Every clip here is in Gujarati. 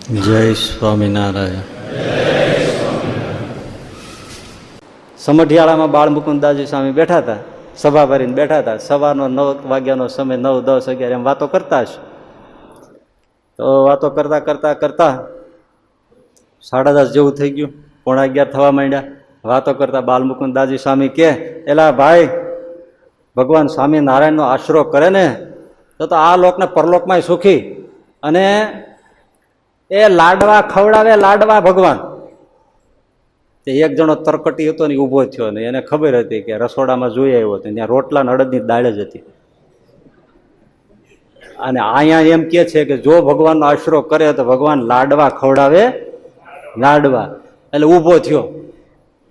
જય સ્વામિનારાયણ. સમઢિયાળામાં બાળ મુકુદાજી સ્વામી બેઠા હતા, સભા ભરીને બેઠા હતા. સવારનો 9 વાગ્યાનો સમય, 9, 10, 11 એમ વાતો કરતા હશે. તો વાતો કરતા કરતા કરતા 10:30 જેવું થઈ ગયું, 11:15 થવા માંડ્યા. વાતો કરતા બાલ મુકુદાજી સ્વામી કે, એલા ભાઈ, ભગવાન સ્વામિનારાયણનો આશરો કરે ને તો આ લોકને પરલોકમાં સુખી, અને એ લાડવા ખવડાવે, લાડવા ભગવાન. તે એક જણો તરકટી હતો ને ઊભો થયો ને એને ખબર હતી કે રસોડામાં જોઈ આવ્યો હતો, ત્યાં રોટલા ને અડદની દાળ જ હતી. અને અહીંયા એમ કે છે કે જો ભગવાનનો આશરો કરે તો ભગવાન લાડવા ખવડાવે, લાડવા. એટલે ઊભો થયો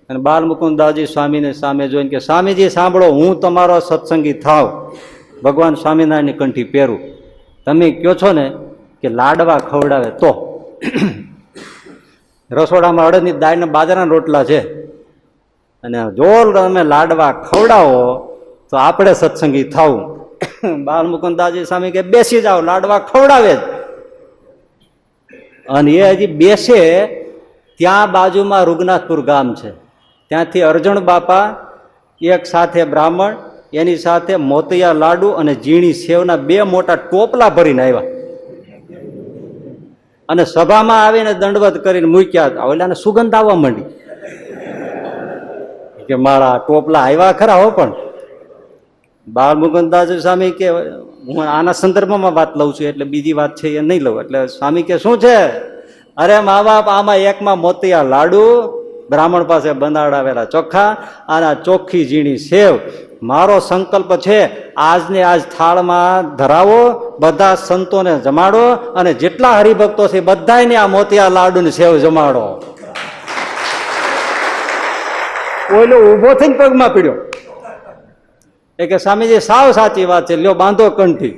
અને બાલ મુકુદાજી સ્વામીને સામે જોઈને કે, સ્વામીજી સાંભળો, હું તમારો સત્સંગી થાવ, ભગવાન સ્વામિનારાયણની કંઠી પહેરું, તમે કહો છો ને કે લાડવા ખવડાવે તો. રસોડામાં અડદની દાળ ને બાજરાના રોટલા છે, અને જો તમે લાડવા ખવડાવો તો આપણે સત્સંગી થાવું. બાલ મુકુદાજી સ્વામી કે, બેસી જાઓ, લાડવા ખવડાવે જ. અને એ હજી બેસે ત્યાં બાજુમાં રૂગનાથપુર ગામ છે, ત્યાંથી અરજણ બાપા એક સાથે બ્રાહ્મણ, એની સાથે મોતિયા લાડુ અને ઝીણી સેવના 2 મોટા ટોપલા ભરીને આવ્યા. અને સભામાં આવીને દંડવત કરીને મૂક્યા. ઓલાને સુગંધ આવવા માંડી કે મારા ટોપલા આવ્યા ખરા હો. પણ બાલ મુકુદાજી સ્વામી કે, હું આના સંદર્ભમાં વાત લઉં છું, એટલે બીજી વાત છે એ નહીં લઉં. એટલે સ્વામી કે, શું છે? અરે મા બાપ, આમાં એકમાં મોતિયા લાડુ, બ્રાહ્મણ પાસે બંધાડાવેલા ચોખ્ખા, અને ચોખ્ખી ઝીણી સેવ. મારો સંકલ્પ છે, આજને આજ થાળમાં ધરાવો, બધા સંતોને જમાડો, અને જેટલા હરિભક્તો છે બધાને આ મોતિયા લાડુ ની સેવ જમાડો. ઓલો ઉભો થઈને પગમાં પીડ્યો. એ કે, સ્વામીજી સાવ સાચી વાત છે, લ્યો બાંધો કંઠી.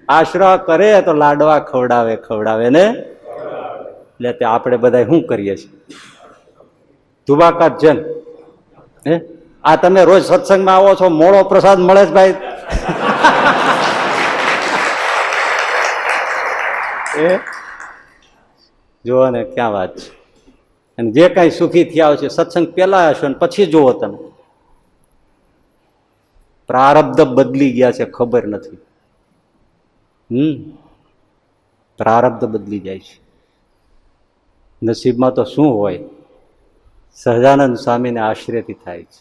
આશરો કરે તો લાડવા ખવડાવે, ખવડાવે ને. એટલે તે આપણે બધા શું કરીએ છીએ? ધુબાકાત છે ને. હે, આ તમે રોજ સત્સંગમાં આવો છો, મોડો પ્રસાદ મળે છે ભાઈ. એ જુઓ ને ક્યાં વાત છે. અને જે કઈ સુખી થયા છે સત્સંગ પેલા હશો ને પછી જુઓ તમે, પ્રારબ્ધ બદલી ગયા છે, ખબર નથી. પ્રારબ્ધ બદલી જાય છે. નસીબમાં તો શું હોય, સહજાનંદ સ્વામીને આશ્રયથી થાય છે.